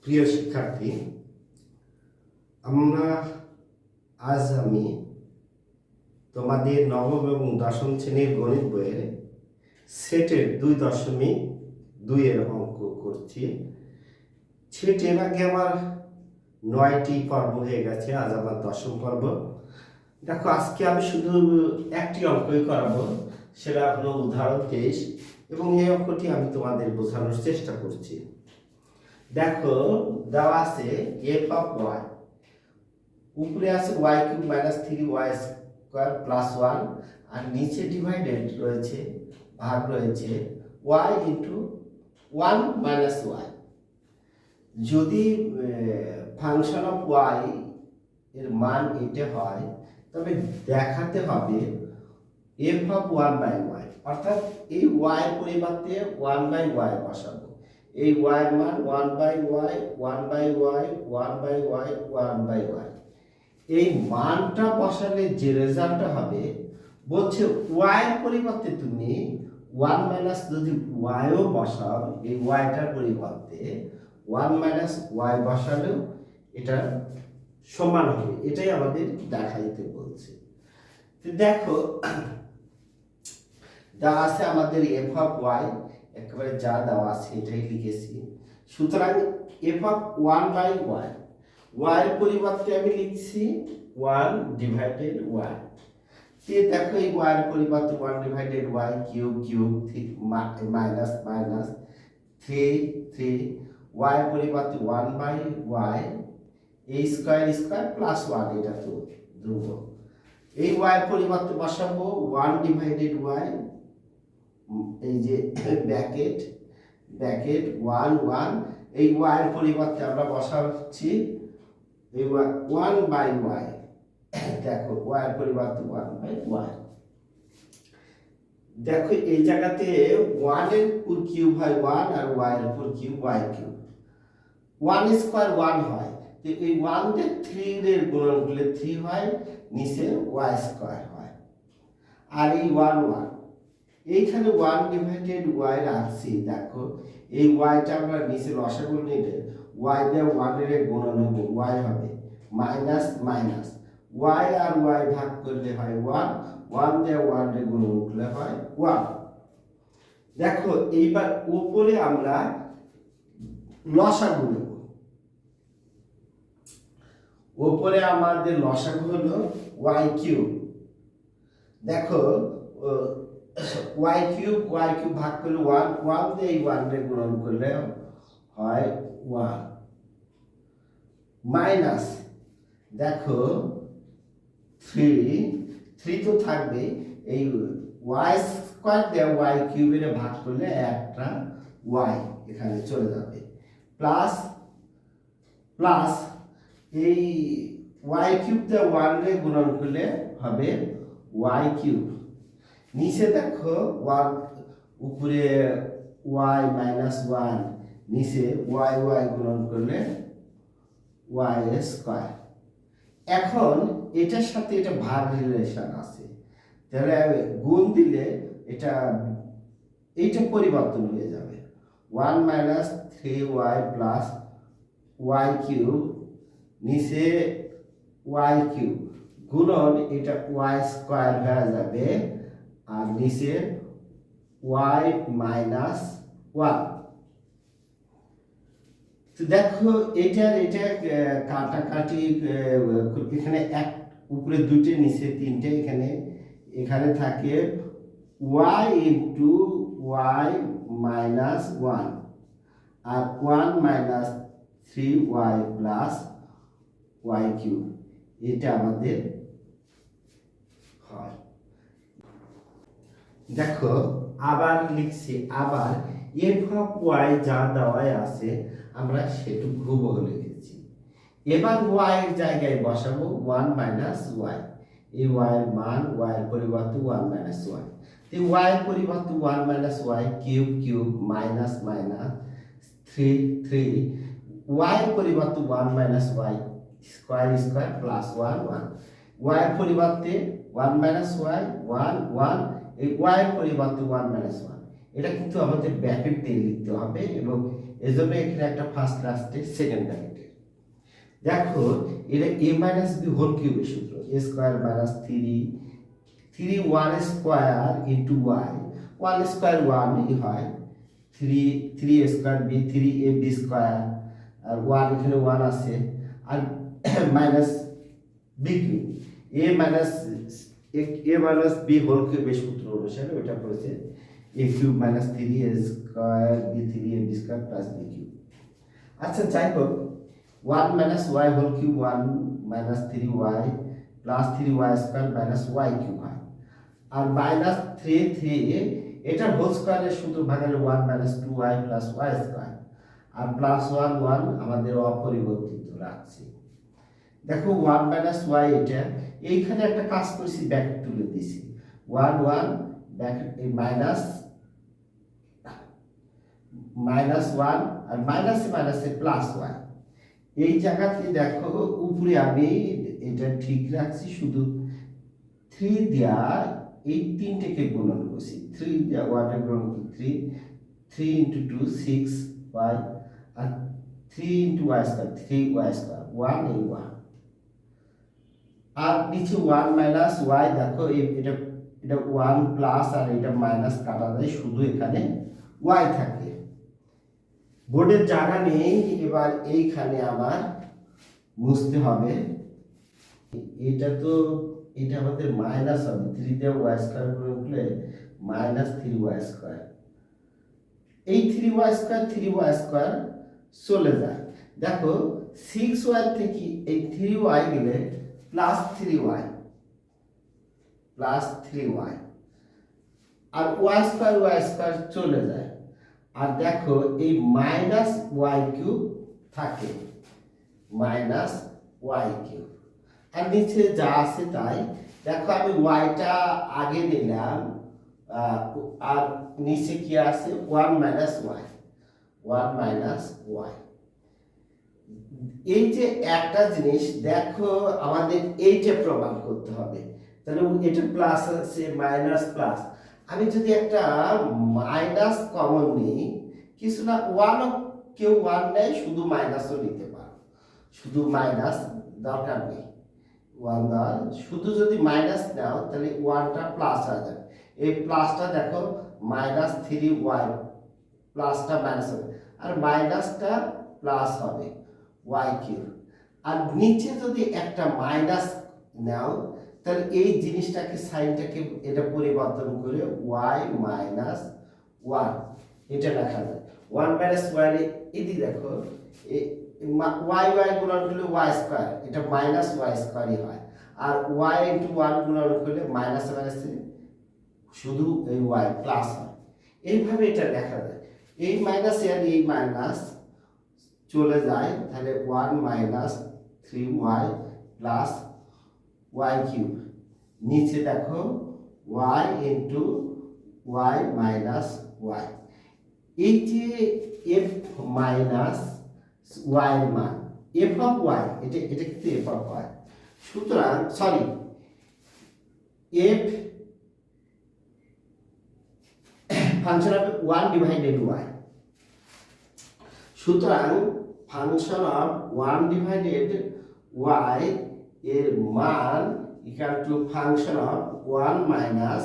প্রিয় শিক্ষার্থী, আমি তোমাদের নবম এবং দশম শ্রেণীর গণিত বইয়ের সেটের 2.2 এর অঙ্ক করছি। সেটের আগে আমার 9টি পর্ব হয়ে গেছে, আজ আমার 10ম পর্ব। দেখো, আজকে আমি শুধু একটি অঙ্কই করাবো, সেটা হলো উদাহরণ 23, এবং এই অঙ্কটি আমি তোমাদের বোঝানোর চেষ্টা করছি। দেখো, দেওয়া আছে এফ অফ ওয়াই, উপরে আছে Y cube minus 3y square plus 1, আর নিচে ডিভাইডেড রয়েছে, ভাগ রয়েছে ওয়াই ইন্টু 1 মাইনাস ওয়াই। যদি ফাংশন অফ ওয়াই এর মান এটা হয়, তবে দেখাতে হবে এফ অফ 1/y, অর্থাৎ এই ওয়াই পরিবর্তে 1/y বসাবো। এই y এর মান 1/y 1/y 1/y 1/y। এই মানটা বসালে যে রেজাল্টটা হবে, বলছে y এর পরিবর্তে তুমি 1 মাইনাস যদি y ও বসাও, এই y-টার পরিবর্তে 1 মাইনাস y বসালেও এটা সমান হবে। এটাই আমাদের দেখাইতে বলছে। তো দেখো, দেওয়া আছে আমাদের এফ অফ ওয়াই, একেবারে যা দেওয়া আছে এটাই লিখেছি। সুতরাং এফ অফ 1/y, ওয়াই এর পরিবর্তে আমি লিখছি 1 ডিভাইডেড ওয়াই। দেখো, এই ওয়াই এর পরিবর্তে 1 divided Y, cube cube minus minus 3 Y এর পরিবর্তে 1/y, এই স্কয়ার স্কয়ার প্লাস 1, এটা তো ধ্রুব। এই ওয়াই এর পরিবর্তে বসাবো 1 ডিভাইডেড ওয়াই, এই যে ব্র্যাকেট 1 1, এই ওয়াই এর পরিবর্তে আমরা বসাচ্ছি এই 1/y। দেখো, ওয়াই এর পরিবর্তে 1/y। দেখো, এই জায়গাতে 1 এর উপর কিউব হয় 1, আর ওয়াই এর উপর কিউব y কিউব। 1 স্কয়ার 1 হয়, তো এই 1 তে 3 এর গুণন করলে 3 হয়, নিচে y স্কয়ার হয়। আর এই 1 1, এইখানে 1 ডিভাইডেড y রাখছি। দেখো, এই y-টা আমরা নিচে লসাগু নিলে y দিয়ে 1 এর গুণন হবে, y হবে মাইনাস মাইনাস, y আর y ভাগ করলে হয় 1, 1 দিয়ে 1 এর গুণন করলে হয় 1। দেখো, এইবার উপরে আমরা লসাগু নেব। উপরে আমাদের লসাগু হলো y কিউব। দেখো, y কিউব ভাগ করলে 1, 1 দিয়ে এই 1 এর গুণন করলে হয় 1, মাইনাস, দেখো 3 তো থাকবে, এই y স্কয়ার দিয়ে y কিউবের ভাগ করলে একটা y এখানে চলে যাবে, প্লাস প্লাস এই y কিউব দিয়ে 1 এর গুণন করলে হবে y কিউব। নিচে দেখো, 1 উপরে y মাইনাস 1, নিচে y গুণন করলে y স্কয়ার। এখন এটার সাথে এটা ভাগ রিলেশন আছে, তাহলে গুণ দিলে এইটা পরিবর্তন হয়ে যাবে। 1 minus 3y plus y cube, নিচে y কিউব, গুণন এটা y স্কয়ার হয়ে যাবে, আর নিচে y মাইনাস 1। তো দেখো, এটা কাটাকাটি, এখানে এক উপরে 2টে, নিচে 3টে, এখানে থাকে y ইন্টু y মাইনাস 1, আর 1 minus 3y plus y cube, এটা আমাদের হয়। দেখো, আবার লিখছি, আবার এফ অফ ওয়াই যা দেওয়াই আছে আমরা সেটুকু হুবহু লিখেছি। এবার ওয়াই এর জায়গায় বসাবো 1 মাইনাস ওয়াই। এই ওয়াই এর মান, ওয়াই এর পরিবর্তে 1 মাইনাস ওয়াই, তো ওয়াই এর পরিবর্তে 1 minus Y, cube cube minus minus 3 Y এর পরিবর্তে 1 minus Y, square square plus 1 1, Y এর পরিবর্তে 1 মাইনাস ওয়াই 1 1, এই ওয়াই এর পরিবর্তে 1 মাইনাস 1। এটা কিন্তু আমাদের ব্র্যাকেট দিয়ে লিখতে হবে, এবং এই জন্য এখানে একটা ফার্স্ট লাস্টে সেকেন্ড ব্র্যাকেটে। দেখো এটা a মাইনাস বি হোল কিউবের সূত্র, a square minus three one square into y, one square ওয়ানই হয়, three square b, three a b square, আর ওয়ান এখানে ওয়ান আছে, আর minus b cube, a minus b whole কিউবের সূত্র অনুসারে ওইটা করেছে a cube minus three a square b, three a b square plus b cube. আচ্ছা যাই হোক, one minus y whole cube, one minus three Y plus three y square minus Y cube হয়, আর মাইনাস থ্রি এটার whole স্কোয়ারের সূত্র ভাঙালে one minus two y plus y square, আর প্লাস ওয়ান আমাদের অপরিবর্তিত রাখছি। দেখো ওয়ান মাইনাস ওয়াই, এটা এইখানে একটা কাজ করেছি, ব্র্যাকেট তুলে দিছি, ওয়ান ব্র্যাকেট মাইনাস ওয়ান, আর মাইনাসে প্লাস ওয়ান। এই জায়গাতে দেখো উপরে আমি এটা ঠিক রাখছি, শুধু থ্রি দিয়া এই তিনটেকে গুণন করছি, থ্রি দিয়া ওয়ানটা গুণন করি, three into two six y, আর three into y square, three y square, one এই ওয়ান, আর নিচে ওয়ান মাইনাস ওয়াই। দেখো এটা ওয়ান প্লাস আর এটা মাইনাস কাটা যায়, শুধু এখানে ওয়াই থাকে। বোর্ডের জায়গা নেই, এবার এইখানে আমার বুঝতে হবে, এটা আমাদের মাইনাস হবে, থ্রি দিয়ে ওয়াই স্কোয়ার করে উঠলে মাইনাস থ্রি ওয়াই স্কোয়ার, এই থ্রি ওয়াই স্কোয়ার চলে যায়। দেখো সিক্স ওয়াই থেকে এই থ্রি ওয়াই গেলে প্লাস থ্রি ওয়াই, আর ওয়াই স্কোয়ার চলে যায়, আর দেখো এই মাইনাস ওয়াই কিউব থাকে, মাইনাস ওয়াই কিউব, আর নিচে যা আছে তাই। দেখো আমি ওয়াইটা আগে নিলাম, আর নিচে কি আছে, ওয়ান মাইনাস ওয়াই। এই যে একটা জিনিস দেখো, আমাদের এইটা প্রমাণ করতে হবে, তাহলে এটা প্লাস আছে, মাইনাস প্লাস, আমি যদি একটা মাইনাস কমন নিই, কিছু না, কেউ ওয়ান নেয়, শুধু মাইনাসও নিতে পারো, শুধু মাইনাস দরকার নেই, ওয়ান দেওয়ার, শুধু যদি মাইনাস নাও তাহলে ওয়ানটা প্লাস হয়ে যাবে, এই প্লাসটা দেখো মাইনাস থ্রি ওয়াই, প্লাসটা মাইনাস হবে, আর মাইনাসটা প্লাস হবে ওয়াই কিউব, আর নিচে যদি একটা মাইনাস নাও তাহলে এই জিনিসটাকে, সাইনটাকে এটা পরিবর্তন করে ওয়াই মাইনাস ওয়ান এটা লেখা যায়, ওয়ান মাইনাস ওয়াই, এদিকে দেখো ওয়াই গুণন করলে ওয়াই স্কোয়ার, এটা মাইনাস ওয়াই স্কোয়ারই হয়, আর ওয়াই ইন্টু ওয়ান গুণন করলে মাইনাসে শুধু এই ওয়াই প্লাস হয়, এইভাবে এটা লেখা যায়। এই মাইনাস আর এই মাইনাস চলে যায়, তাহলে one minus three Y plus Y cube, নিচে দেখো Y into Y minus Y, এই যে এফ মাইনাস ওয়াই এর মান, এফ অফ ওয়াই, এটা কিন্তু এফ অফ ওয়াই, সুতরাং sorry, f function of one divided y, সুতরাং function of one divided y এর মান equal to function of one minus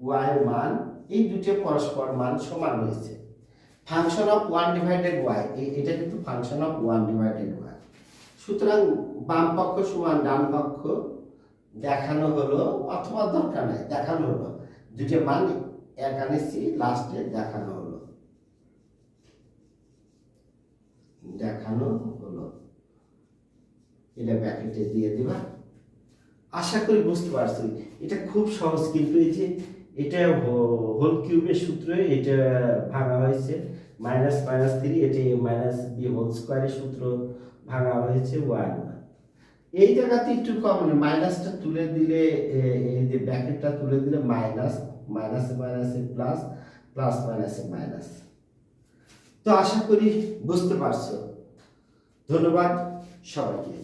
y এর মান, এই দুটো পরস্পর মান সমান হয়েছে। Function of one divided y, এটা কিন্তু function of one divided y, সুতরাং বাম পক্ষ সমান ডান পক্ষ দেখানো হলো, অথবা দরকার নাই, দেখানো হলো, দুটো মান এখানে লাস্টে দেখানো হলো, এটা ব্র্যাকেটে দিয়ে দিবা। আশা করি বুঝতে পারছি, এটা খুব সহজ, কিন্তু এই যে এটা হোল কিউবের সূত্রে এটা ভাঙা হয়েছে, মাইনাস থ্রি, এটা মাইনাস বি হোল স্কোয়ারের সূত্র ভাঙা হয়েছে ওয়ান। এই জায়গাতে একটু কম, মাইনাসটা তুলে দিলে, এই যে ব্র্যাকেটটা তুলে দিলে মাইনাসে প্লাস, প্লাস মাইনাসে মাইনাস। তো আশা করি বুঝতে পারছো। ধন্যবাদ সবাইকে।